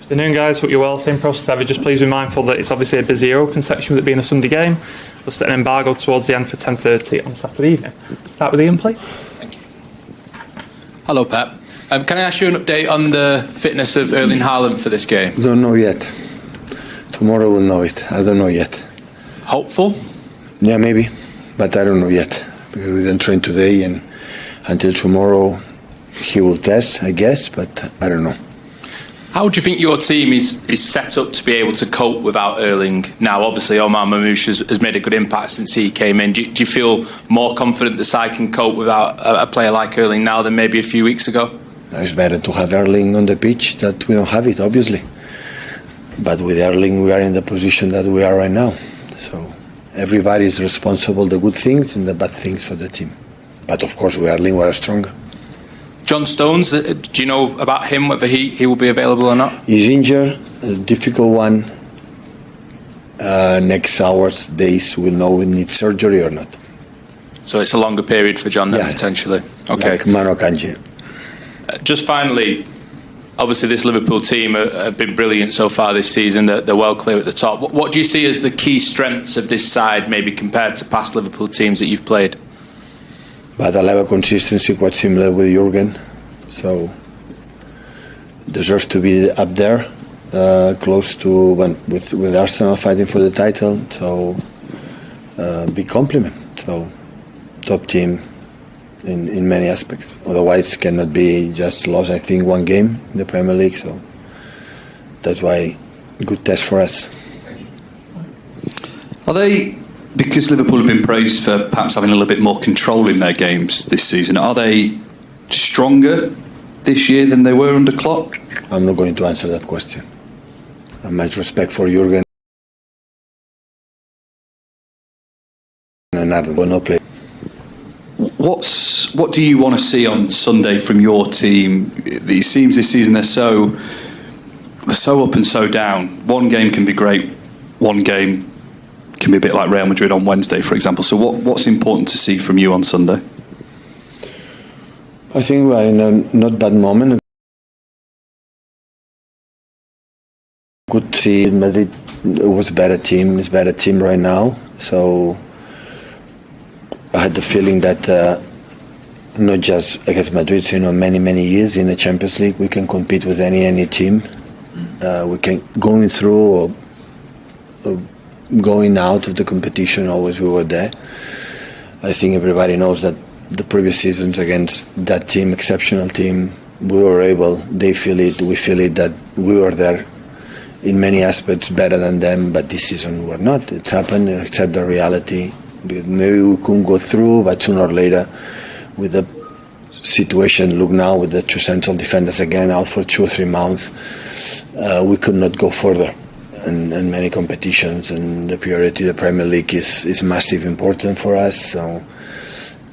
Afternoon, guys. Hope you're well. Same process ever. Just please be mindful that it's obviously a busy open section with it being a Sunday game. We'll set an embargo towards the end for 10:30 on Saturday evening. Start with Ian, please. Thank you. Hello, Pep. Can I ask you an update on the fitness of Erling Haaland for this game? Don't know yet. Tomorrow we'll know it. I don't know yet. Hopeful? Yeah, maybe, but I don't know yet. Because we didn't train today, and until tomorrow he will test, I guess, but I don't know. How do you think your team is set up to be able to cope without Erling now? Obviously, Omar Mamouche has made a good impact since he came in. Do you feel more confident the side can cope without a player like Erling now than maybe a few weeks ago? It's better to have Erling on the pitch than we don't have it, obviously. But with Erling, we are in the position that we are right now. So everybody is responsible, the good things and the bad things for the team. But of course, with Erling, we are stronger. John Stones, do you know about him, whether he will be available or not? He's injured, a difficult one. Next hours, days, we'll know if he needs surgery or not. So it's a longer period for John then, yeah, potentially? Okay. Like Mano Kanji. Just finally, obviously this Liverpool team have been brilliant so far this season. They're well clear at the top. What do you see as the key strengths of this side, maybe compared to past Liverpool teams that you've played? But I have a consistency quite similar with Jurgen, so deserves to be up there, close to with Arsenal fighting for the title. So big compliment. So top team in many aspects. Otherwise, cannot be just lost. I think one game in the Premier League. So that's why good test for us. Are they? Because Liverpool have been praised for perhaps having a little bit more control in their games this season, are they stronger this year than they were under Klopp? I'm not going to answer that question. I have much respect for Jurgen and I will not play. What do you want to see on Sunday from your team? It seems this season they're so up and so down. One game can be great, one game can be a bit like Real Madrid on Wednesday, for example. So what's important to see from you on Sunday? I think we are in a not bad moment. Good to see Madrid was a better team. It's a better team right now. So I had the feeling that not just against Madrid, many years in the Champions League, we can compete with any team. We can going through or going out of the competition, always we were there. I think everybody knows that the previous seasons against that team, exceptional team, we were able, they feel it, we feel it, that we were there in many aspects better than them, but this season we were not. It happened, accept the reality. Maybe we couldn't go through, but sooner or later, with the situation, look now with the two central defenders again out for 2 or 3 months, we could not go further. And many competitions, and the priority, the Premier League is massive, important for us. So,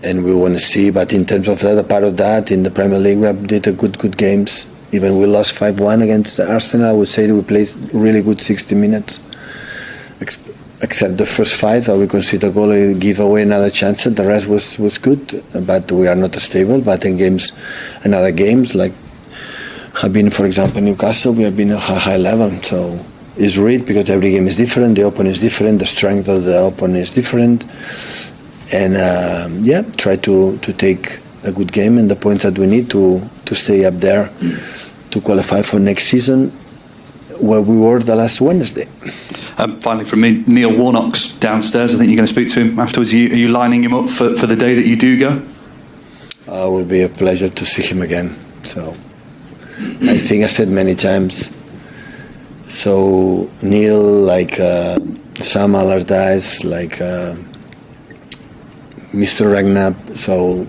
and we want to see. But in terms of the other part of that, in the Premier League, we did a good games. Even we lost 5-1 against Arsenal. I would say that we played really good 60 minutes, except the first 5. We conceded a goal and give away another chance. The rest was good, but we are not stable. But in games, another games like have been, for example, Newcastle, we have been at a high level. So. Is read because every game is different, the opponent is different, the strength of the opponent is different, and try to take a good game and the points that we need to stay up there to qualify for next season, where we were the last Wednesday. Finally from me, Neil Warnock's downstairs. I think you're going to speak to him afterwards. Are you lining him up for the day that you do go? It will be a pleasure to see him again. So I think I said many times. So Neil, like Sam Allardyce, like Mr. Ragnap, so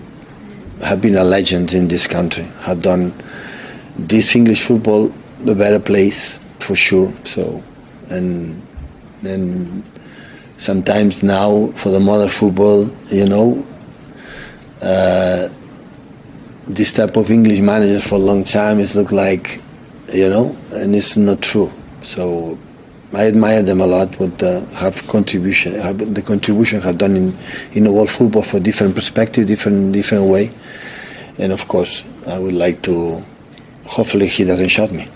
have been a legend in this country. Have done this English football a better place for sure. So and sometimes now for the modern football, this type of English managers for a long time it's looked like, and it's not true. So I admire them a lot. What the contribution have done in the world football for different perspective, different way. And of course, I would like to. Hopefully, he doesn't shout me.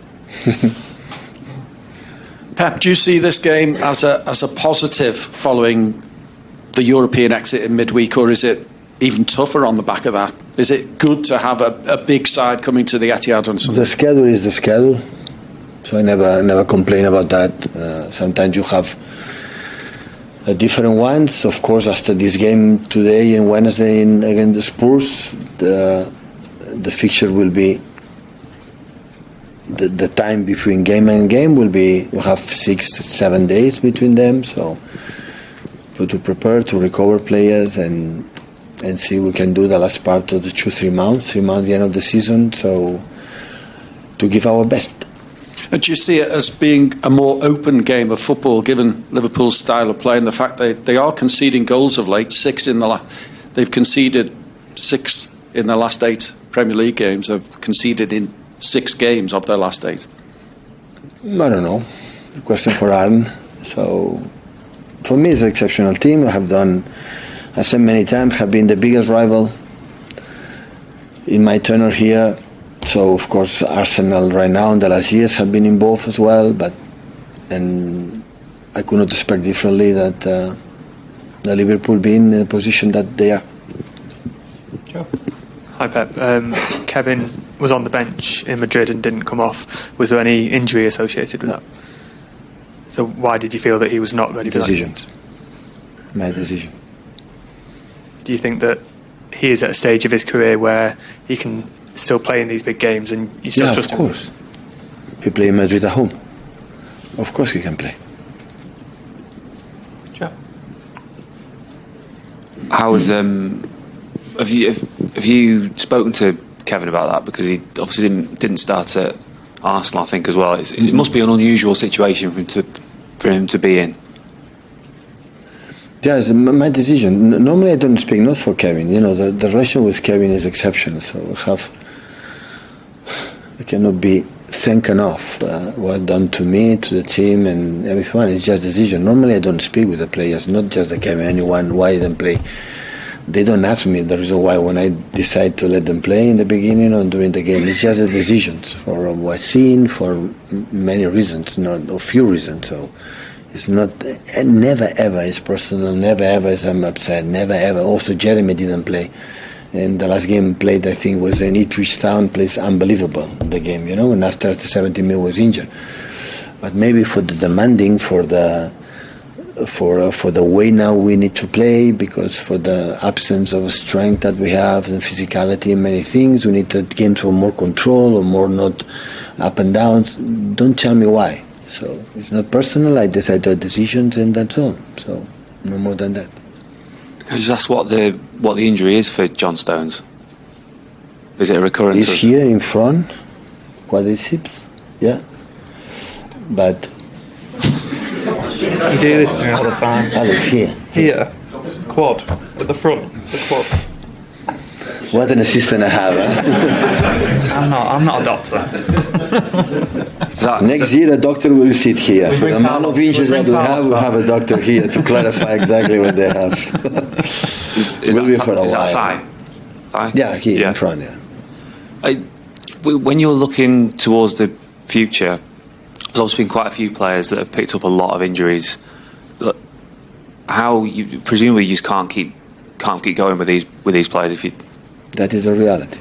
Pep, do you see this game as a positive following the European exit in midweek, or is it even tougher on the back of that? Is it good to have a big side coming to the Etihad on Sunday? The schedule is the schedule, so I never complain about that. Sometimes you have different ones. Of course, after this game today and Wednesday against the Spurs, the fixture will be the time between game and game will be. We have 6-7 days between them, so to prepare, to recover players and see we can do the last part of the 3 months, the end of the season. So to give our best. And do you see it as being a more open game of football, given Liverpool's style of play and the fact they are conceding goals of late? They've conceded 6 in their last 8 Premier League games. They've conceded in 6 games of their last 8. I don't know. A question for Arne. So for me, it's an exceptional team. I said many times, have been the biggest rival in my tenure here. So of course Arsenal right now in the last years have been involved as well, and I could not expect differently that the Liverpool be in the position that they are. Sure. Hi Pep. Kevin was on the bench in Madrid and didn't come off. Was there any injury associated with that? So why did you feel that he was not ready for Decisions. My decision. Do you think that he is at a stage of his career where he can still play in these big games and you still trust him? Of course. He play in Madrid at home. Of course he can play. Sure. How was have you spoken to Kevin about that, because he obviously didn't start at Arsenal, I think, as well. It must be an unusual situation for him to be in. Yeah, it's my decision. Normally I don't speak not for Kevin. You know, the relation with Kevin is exceptional. So I cannot be thank enough what done to me, to the team, and everyone. It's just decision. Normally I don't speak with the players, not just the Kevin. Anyone why them play. They don't ask me the reason why when I decide to let them play in the beginning or during the game. It's just the decisions for what seen, for many reasons, not a few reasons. So. It's not, never ever is personal, never ever is I'm upset, never ever. Also Jeremy didn't play. And the last game played, I think, was in Ipswich Town, plays unbelievable, the game, you know, and after the 70 minutes was injured. But maybe for the demanding, for the way now we need to play, because for the absence of strength that we have and physicality and many things, we need the game for more control or more not up and down. Don't tell me why. So it's not personal. I decide the decisions and that's all. So no more than that. Can I just ask what the injury is for John Stones? Is it a recurrence? He's here in front, quadriceps, yeah. But You do this to me all the time. Alex here. Here, quad, at the front, the quad. What an assistant I have. Huh? I'm not a doctor. Next year a doctor will sit here. For the amount of inches that we have a doctor here to clarify exactly what they have. Is we'll be for a while. that thigh? Yeah, here in front, yeah. When you're looking towards the future, there's also been quite a few players that have picked up a lot of injuries. How you presumably you just can't keep going with these players if you. That is the reality.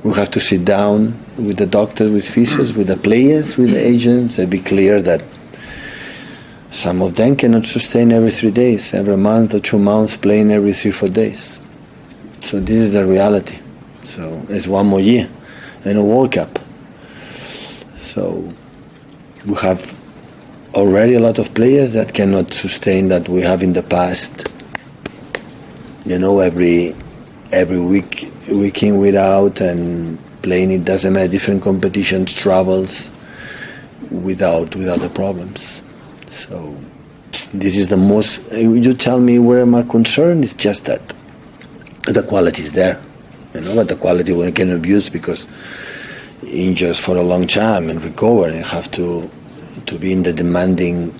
We have to sit down with the doctors, with physios, with the players, with the agents, and be clear that some of them cannot sustain every 3 days, every month or 2 months, playing every 3-4 days. So this is the reality. So it's 1 more year and a World Cup. So we have already a lot of players that cannot sustain that we have in the past. You know, every week in, week out, and playing, it doesn't matter, different competitions, travels, without the problems. So this is the most, you tell me where am I concerned, it's just that the quality is there, you know, but the quality we can abuse because injuries for a long time and recover and have to be in the demanding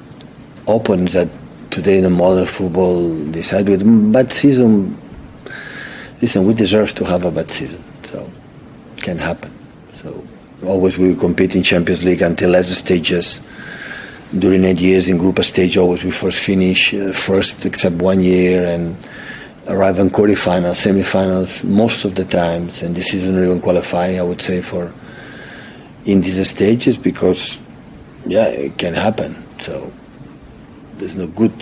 opponents that today in the modern football decide with bad season. Listen, we deserve to have a bad season, so it can happen. So always we will compete in Champions League until last stages, during 8 years in group stage, always we first finish first, except 1 year, and arrive in quarterfinals, semifinals most of the times, and this isn't even qualifying, I would say, for in these stages, because it can happen. So there's no good.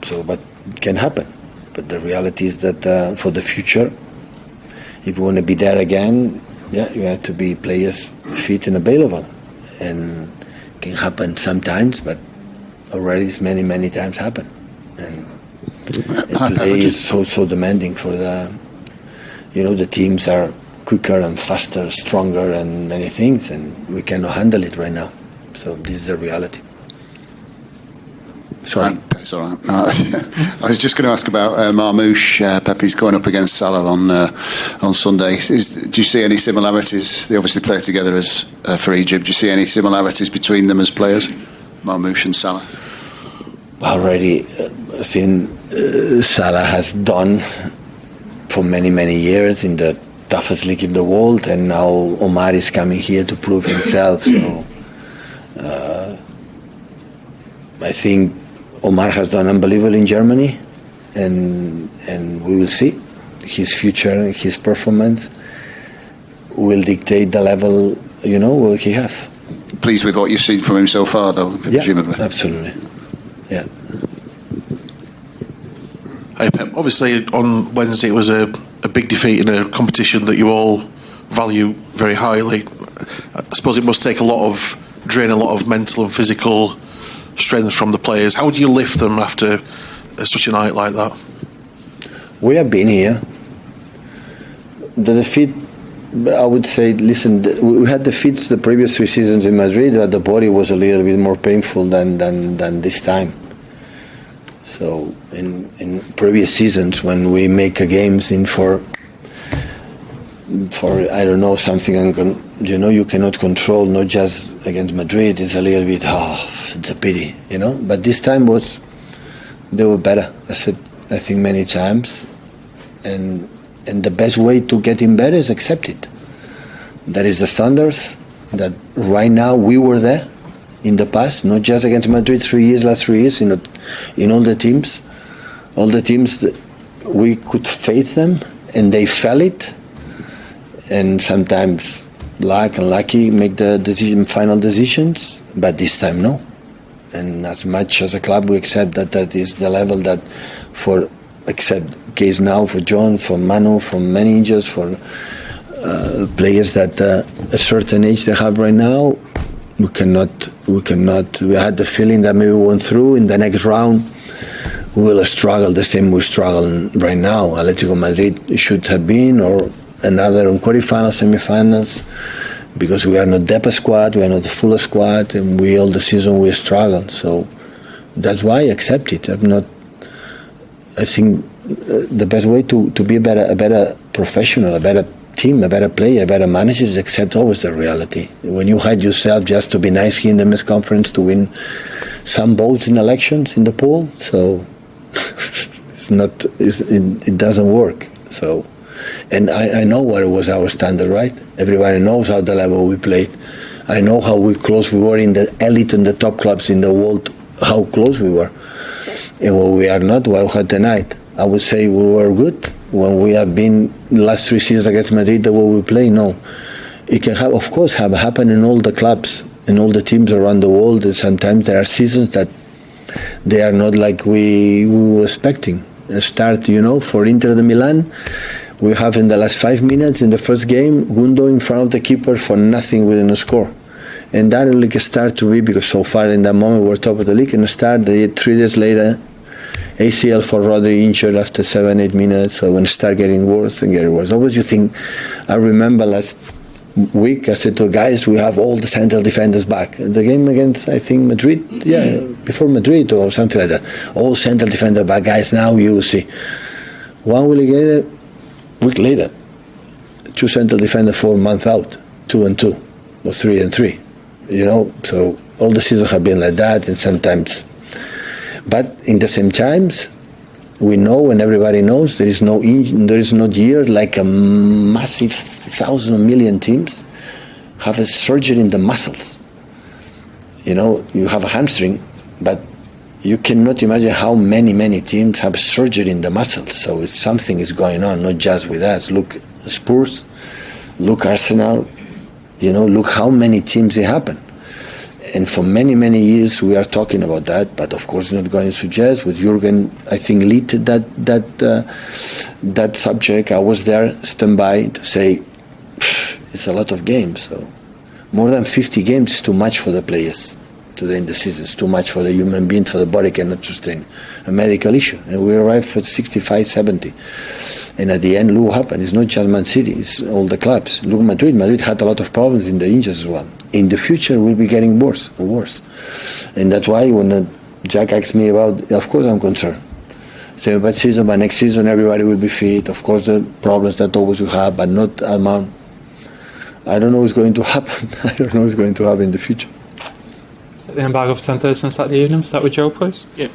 So, but it can happen. But the reality is that for the future, if you want to be there again, you have to be players fit and available, and it can happen sometimes, but already it's many times happen, and today is so demanding for the teams are quicker and faster, stronger, and many things, and we cannot handle it right now. So this is the reality. Sorry. It's all right. No, I was just going to ask about Marmoush. Pepe's going up against Salah on Sunday. Do you see any similarities? They obviously play together as for Egypt. Do you see any similarities between them as players, Marmoush and Salah? Already, I think Salah has done for many years in the toughest league in the world, and now Omar is coming here to prove himself. So I think Omar has done unbelievable in Germany, and we will see his future, his performance will dictate the level, will he have. Pleased with what you've seen from him so far, though, presumably. Yeah, absolutely. Yeah. Hey Pep, obviously on Wednesday it was a big defeat in a competition that you all value very highly. I suppose it must take drain a lot of mental and physical strength from the players. How do you lift them after such a night like that? We have been here. The defeat, I would say, listen, we had defeats the previous 3 seasons in Madrid, but the body was a little bit more painful than this time. So in previous seasons, when we make games in for I don't know, something you cannot control, not just against Madrid, it's a little bit it's a pity, but this time they were better. I think many times, and the best way to get in better is accept it. That is the standards that right now we were there in the past, not just against Madrid last 3 years, in all the teams that we could face them, and they felt it. And sometimes luck and lucky make the final decisions, but this time no. And as much as a club we accept that is the level that except case now for John, for Manu, for managers, for players that a certain age they have right now, we had the feeling that maybe we went through in the next round we will struggle the same we struggle right now. Atletico Madrid should have been, or another on quarterfinals, semifinals, because we are not depth squad, we are not the full squad, and all the season we struggle. So that's why I accept it. I think the best way to be a better professional, a better team, a better player, a better manager is accept always the reality. When you hide yourself just to be nice here in the press conference to win some votes in elections in the poll, so it doesn't work. So. And I know what was our standard, right? Everybody knows how the level we played. I know how close we were in the elite and the top clubs in the world, how close we were. And when we are not, well, had the night. I would say we were good. When we have been the last 3 seasons against Madrid, the way we play, no. It can have, of course, happen in all the clubs, in all the teams around the world. And sometimes there are seasons that they are not like we were expecting. Start, for Inter de Milan, we have in the last 5 minutes in the first game, Gundo in front of the keeper for nothing within a score. And that will start to be, because so far in that moment we're top of the league, and 3 days later, ACL for Rodri injured after 7-8 minutes, so when it start getting worse and getting worse. Always you think, I remember last week I said to guys, we have all the central defenders back. The game against, I think, Madrid, before Madrid or something like that. All central defenders back, guys, now you see. 1 week later, 2 central defenders 4 months out, 2 and 2, or 3 and 3. So all the seasons have been like that, and sometimes. But in the same times, we know, and everybody knows, there is no year like a massive 1,000 or million teams have a surgery in the muscles. You have a hamstring, But you cannot imagine how many teams have surgery in the muscles. So something is going on, not just with us. Look, Spurs, look, Arsenal, look how many teams it happened. And for many years we are talking about that, but of course not going to suggest. With Jurgen, I think, lead that subject. I was there, standby, to say it's a lot of games. So more than 50 games is too much for the players today in the season. It's too much for the human being, for the body cannot sustain a medical issue. And we arrived at 65, 70. And at the end, look what happened. It's not just Man City, it's all the clubs. Look, Madrid. Madrid had a lot of problems in the injuries as well. In the future, we'll be getting worse and worse. And that's why when Jack asked me about, of course I'm concerned. So, but by next season, everybody will be fit. Of course, the problems that always you have, but not amount. I don't know what's going to happen. I don't know what's going to happen in the future. The embargo for 10:30 on Saturday evening. Start with Joe, please. Yeah.